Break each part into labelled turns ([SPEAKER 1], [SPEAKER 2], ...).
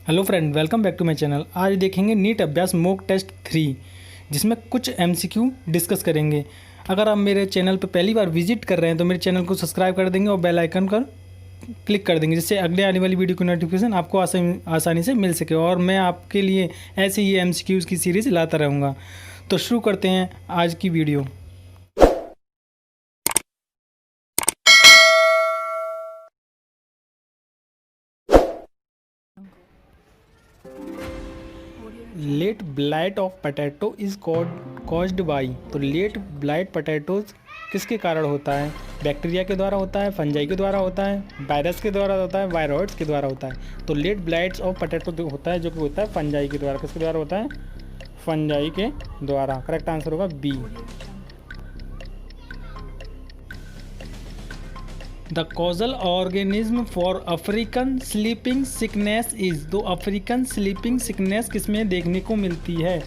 [SPEAKER 1] Hello friend, welcome back to my channel. आज देखेंगे NEET अभ्यास मॉक टेस्ट 3, जिसमें कुछ एमसीक्यू डिस्कस करेंगे। अगर आप मेरे चैनल पर पहली बार विजिट कर रहे हैं तो मेरे चैनल को सब्सक्राइब कर देंगे और बेल आइकन पर क्लिक कर देंगे, जिससे अगले आने वाली वीडियो की नोटिफिकेशन आपको आसानी से मिल सके। और मैं आपके लिए ऐसे ही एमसीक्यूज़ की सीरीज़ लाता रहूँगा। तो शुरू करते हैं आज की video. Late blight of potato is caused by. तो लेट ब्लाइट पोटैटोज किसके कारण होता है? बैक्टीरिया के द्वारा होता है, फंजाई के द्वारा होता है, वायरस के द्वारा होता है, वायरॉइड्स के द्वारा होता है। तो लेट ब्लाइट्स ऑफ पोटैटो होता है जो कि होता है फंजाई के द्वारा। किसके द्वारा होता है? फंजाई के द्वारा। करेक्ट आंसर होगा B. The causal organism for African sleeping sickness is. तो अफ्रीकन स्लीपिंग सिकनेस किसमें देखने को मिलती है?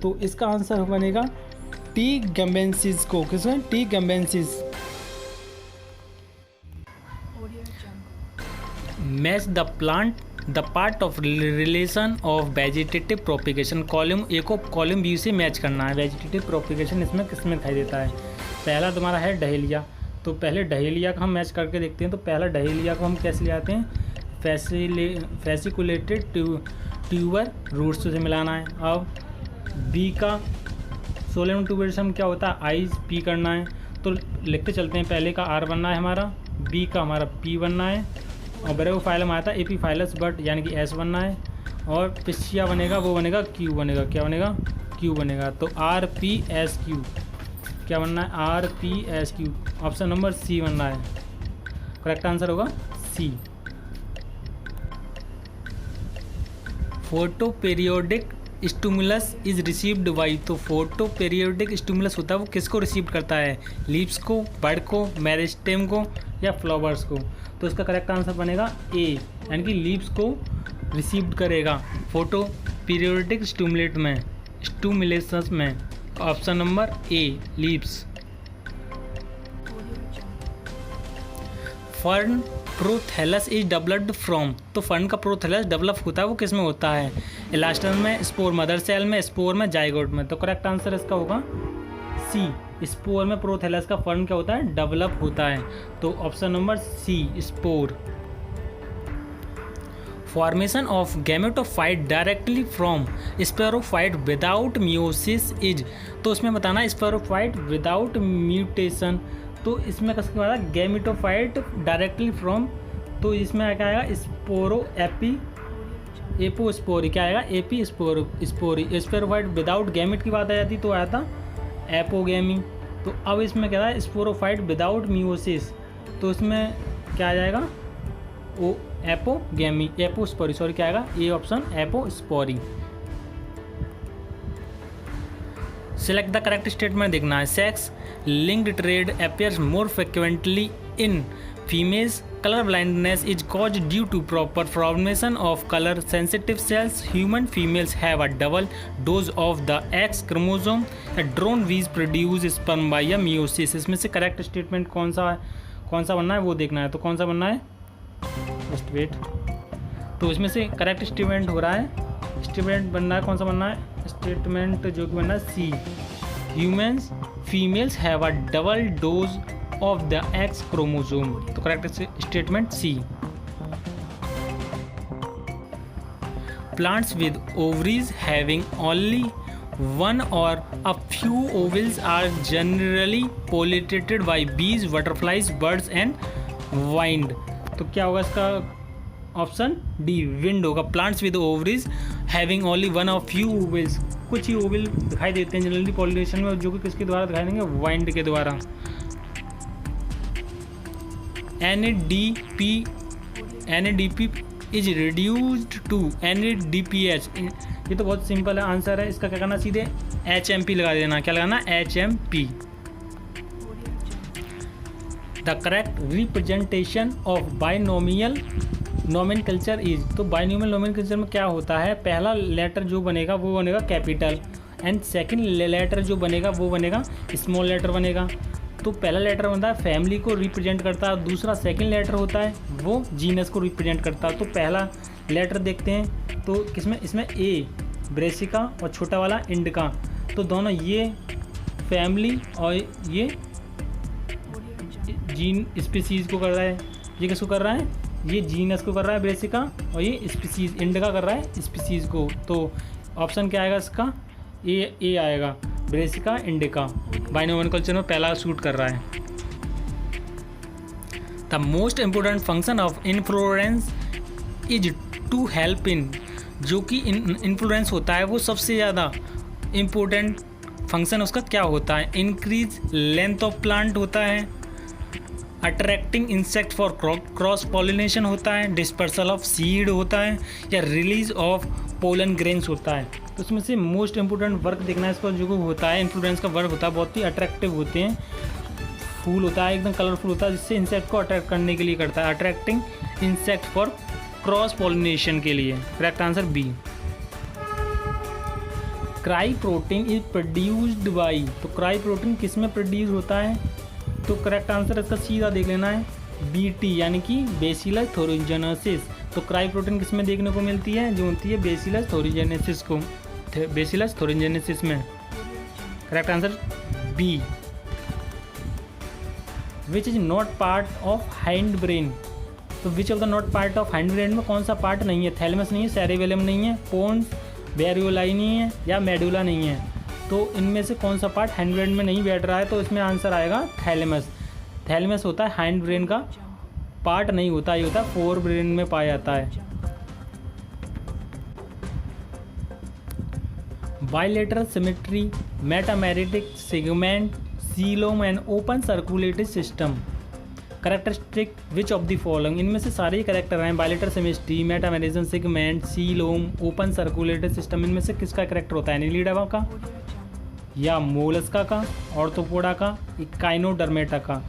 [SPEAKER 1] तो इसका आंसर बनेगा टी गैम्बेंसिस को। किसमें? T gambiense. Match the plant the part of relation of vegetative propagation. Column A को कॉलम बी से मैच करना है। वेजिटेटिव प्रोपिगेशन इसमें किसमें दिखाई देता है? पहला तुम्हारा है डहेलिया। तो पहले डहेलिया का हम मैच करके देखते हैं। तो पहला डहेलिया को हम कैसे ले आते हैं? फैसिकुलेटेड ट्यूबर रूट्स से मिलाना है। अब बी का सोलेम ट्यूबरसम क्या होता है? आई पी करना है। तो लिखते चलते हैं। पहले का आर बनना है हमारा, बी का हमारा पी बनना है, और ब्रेवोफाइलम आया था एपीफाइलस बट यानी कि एस बनना है, और पिस्चिया बनेगा, वो बनेगा क्यू बनेगा। क्या बनेगा? क्यू बनेगा। तो आर पी एस क्यू क्या बनना है? R P S Q. Option number C बनना है। करेक्ट आंसर होगा C. Photo periodic stimulus is received by. तो फोटो पीरियोडिक स्टिमुलस होता है वो किसको रिसीव करता है? लीव्स को, बर्ड को, मेरिस्टेम को, या फ्लावर्स को? तो इसका करेक्ट आंसर बनेगा ए, यानी कि लीव्स को रिसीव करेगा फोटो पीरियोडिक स्टिमुलेशन में। Option number A, leaves. Fern prothallus is developed from. तो फर्न का प्रोथैलस डेवलप होता है वो किस में होता है? इलास्टन में, स्पोर मदर सेल में, स्पोर में, जाइगोट में। तो करेक्ट आंसर इसका होगा सी। स्पोर में प्रोथैलस का फर्न क्या होता है? डेवलप होता है। तो option number C, spore. Formation of gametophyte directly from sporophyte without meiosis is. तो उसमें बताना स्पेरोफाइट विदाउट म्यूटेशन। तो इसमें किसके द्वारा? Gametophyte directly from. तो इसमें क्या आएगा? स्पोरो एपोस्पोरी। क्या आएगा? एपी स्पोरी। स्पेरोफाइट विदाउट गैमेट की बात आ जाती तो आया था एपोगैमी। तो अब इसमें क्या है? Sporophyte without meiosis. तो इसमें क्या आ जाएगा? ओ एपोगैमी, एपोस्पोरी। सॉरी, क्या आएगा? A option, apospory. Select the correct statement देखना है। Sex linked trait appears more frequently in females. Colour blindness is cause due to proper formation of colour sensitive cells. Human females have a double dose of the X chromosome. Drone bees produce sperm by meiosis. इसमें से correct statement कौन सा बनना है वो देखना है। तो कौन सा बनना है? Just wait. तो इसमें से करेक्ट स्टेटमेंट हो रहा है, स्टेटमेंट बनना है, कौन सा बनना है? स्टेटमेंट जो कि बनना है C. Humans females have a double dose of the X chromosome. तो correct statement C. Plants with ovaries having only one or a few ovals are generally pollinated by bees, butterflies, birds and wind. तो क्या होगा इसका? Option D, wind होगा। Plants with ovaries having only one और few vowels. कुछ ही Oval दिखाई देते हैं जनरली पॉलिनेशन में, जो कि किसके द्वारा दिखाई देंगे? वाइंड के द्वारा। NADP is reduced to NADPH। ये तो बहुत सिंपल है आंसर है इसका। क्या करना? सीधे HMP लगा देना। क्या लगाना? HMP। The correct representation of binomial nomenclature is. तो बाइनोमियल नोमेनक्लेचर में क्या होता है? पहला लेटर जो बनेगा वो बनेगा कैपिटल, एंड सेकंड लेटर जो बनेगा वो बनेगा स्मॉल लेटर बनेगा। तो पहला लेटर होता है फैमिली को रिप्रेजेंट करता है, दूसरा सेकंड लेटर होता है वो जीनस को रिप्रेजेंट करता है। तो पहला लेटर देखते हैं तो किसमें, इसमें ए ब्रेसिका और छोटा वाला इंडिका, तो दोनों ये फैमिली और ये जीन स्पीसीज़ को कर रहा है। ये किसको कर रहा है, ये जीनस को कर रहा है ब्रेसिका, और ये स्पीसीज़ इंडिका कर रहा है स्पीसीज़ को। तो ऑप्शन क्या आएगा इसका, ए आएगा, ब्रेसिका इंडिका बाइनोमियल कल्चर में पहला शूट कर रहा है। The most important function of inflorescence is to help in, जो कि इन्फ्लुएंस होता है वो सबसे ज़्यादा इम्पोर्टेंट फंक्शन उसका क्या होता है, इंक्रीज लेंथ ऑफ प्लांट होता है, attracting insect for cross pollination होता है, डिस्पर्सल ऑफ सीड होता है, या रिलीज ऑफ पोलन ग्रेन्स होता है। तो उसमें से मोस्ट इंपोर्टेंट वर्क देखना है इसका, जो होता है इन्फ्लुएंस का वर्क होता है, बहुत ही अट्रैक्टिव होते हैं, फूल होता है एकदम कलरफुल होता है, जिससे इंसेक्ट को अट्रैक्ट करने के लिए करता है, attracting insect for cross pollination के लिए। Correct answer B. Cry protein is produced by, तो क्राई प्रोटीन किस में प्रोड्यूस होता है, तो करेक्ट आंसर इसका सीधा देख लेना है बीटी, यानी कि बेसिलस थोरिजेनेसिस। तो क्राई प्रोटीन किस में देखने को मिलती है, जो होती है बेसिलस थोरिजेनेसिस को, बेसिलस थोरिजेनेसिस में। Correct answer B. Which is not part of hind brain, तो which of the not part of hind brain में कौन सा पार्ट नहीं है, थैलेमस नहीं है, सेरेबेलम नहीं है, पोन्स वेरियोलाई नहीं है, या मेडुला नहीं है। तो इनमें से कौन सा पार्ट हाइंड ब्रेन में नहीं बैठ रहा है, तो इसमें आंसर आएगा थैलेमस। थैलेमस होता है हाइंड ब्रेन का पार्ट नहीं होता, ये होता है फोर ब्रेन में पाया जाता है। Bilateral symmetry, metameritic segment, coelom and open circulatory system. Characteristic which of the following, इनमें से सारे ही करेक्टर हैं, bilateral symmetry, metamerism, segment, coelom, open circulatory system, इनमें से किसका करेक्टर होता है, एनिलिडा का, या मोलस्का का, ऑर्थोपोडा का, काइनोडर्मेटा का।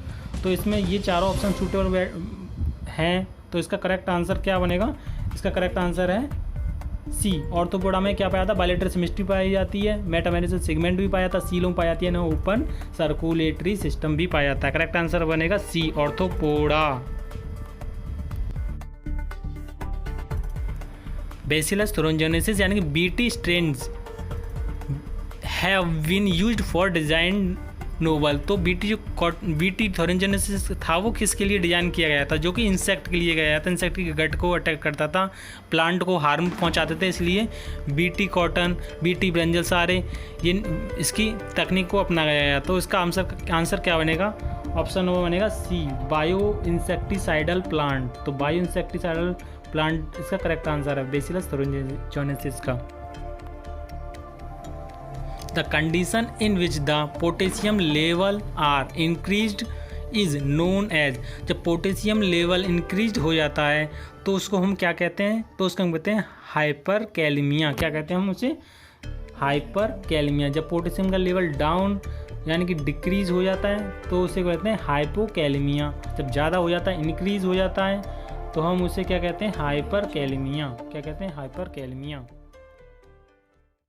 [SPEAKER 1] तो इसमें ये चारों ऑप्शन सूटेबल हैं, तो इसका करेक्ट आंसर क्या बनेगा, इसका करेक्ट आंसर है सी। ऑर्थोपोडा में क्या पाया था, बाइलेटरल सिमेट्री पाई जाती है, मेटामेरिज्म सेगमेंट भी पाया था, सीलोम पाई जाती है ना, ओपन सर्कुलेटरी सिस्टम भी पाया जाता है। करेक्ट आंसर बनेगा सी, ऑर्थोपोडा। बेसिलस थोरिजेनेसिस यानी कि BT strains have been used for design novel, तो बीटी थोरिजेनेसिस था वो किसके लिए डिजाइन किया गया था, जो कि इंसेक्ट के लिए गया था, इंसेक्ट की गट को अटैक करता था, प्लांट को हार्म पहुंचाते थे, इसलिए बीटी कॉटन, बीटी ब्रिंजल सारे ये इसकी तकनीक को अपनाया गया। तो इसका आंसर क्या बनेगा, ऑप्शन वो बनेगा सी, बायो इंसेक्टिसाइडल प्लांट। तो बायो इंसेक्टिसाइडल प्लांट इसका करेक्ट आंसर है बेसिलस थोरिजेनेसिस का। The condition in which the potassium level are increased is known as, जब पोटेशियम लेवल इंक्रीज हो जाता है तो उसको हम क्या कहते हैं, तो उसको हम कहते हैं हाइपर कैलेमिया। क्या कहते हैं हम उसे, हाइपर कैलेमिया। जब पोटेशियम का लेवल डाउन यानी कि डिक्रीज हो जाता है तो उसे कहते हैं हाइपोकैलेमिया। जब ज़्यादा हो जाता है, इंक्रीज हो जाता है, तो हम उसे क्या कहते हैं, हाइपर कैलेमिया। क्या कहते हैं, हाइपर कैलेमिया।